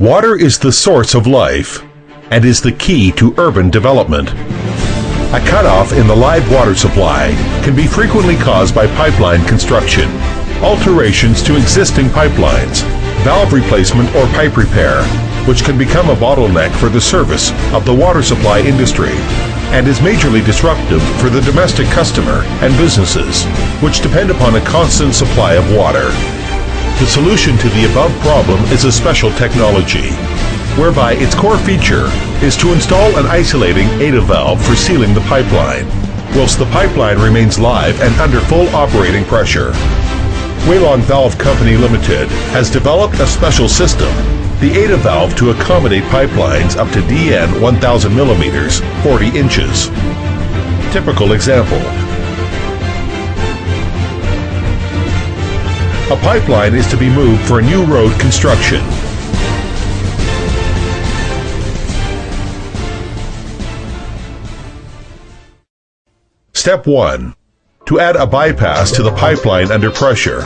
Water is the source of life and is the key to urban development. A cutoff in the live water supply can be frequently caused by pipeline construction, alterations to existing pipelines, valve replacement or pipe repair, which can become a bottleneck for the service of the water supply industry and is majorly disruptive for the domestic customer and businesses, which depend upon a constant supply of water. The solution to the above problem is a special technology, whereby its core feature is to install an isolating ADA valve for sealing the pipeline, whilst the pipeline remains live and under full operating pressure. Weflo Valve Company Limited has developed a special system, the ADA valve, to accommodate pipelines up to DN 1000 mm, 40 inches. Typical example. A pipeline is to be moved for a new road construction. Step 1. To add a bypass to the pipeline under pressure.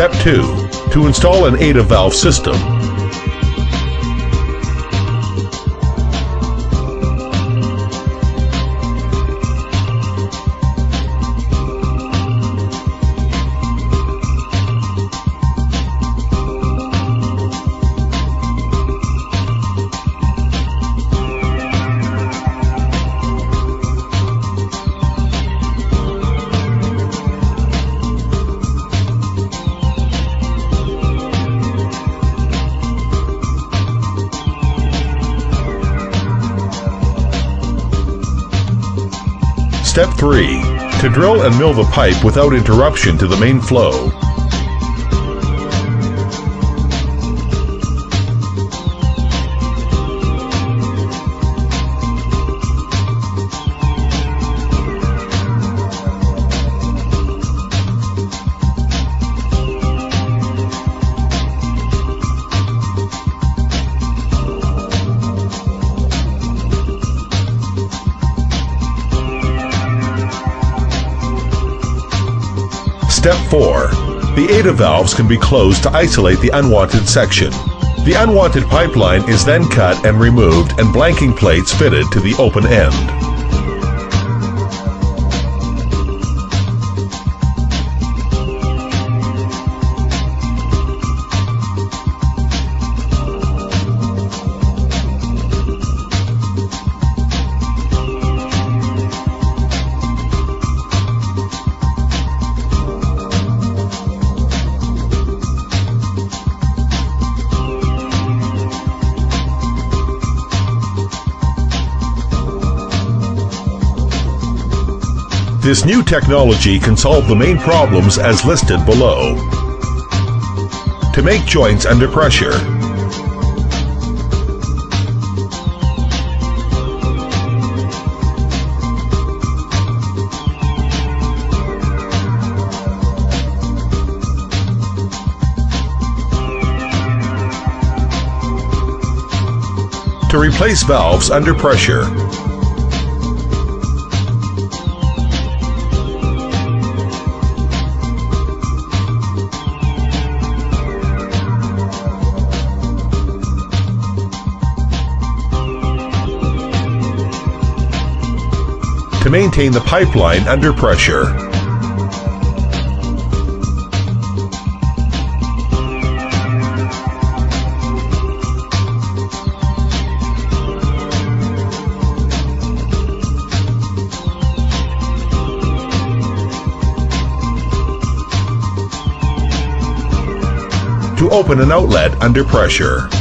Step 2. To install an ADA valve system. Step 3. To drill and mill the pipe without interruption to the main flow. Step 4. The ADA valves can be closed to isolate the unwanted section. The unwanted pipeline is then cut and removed and blanking plates fitted to the open end. This new technology can solve the main problems as listed below. To make joints under pressure. To replace valves under pressure. To maintain the pipeline under pressure. open an outlet under pressure.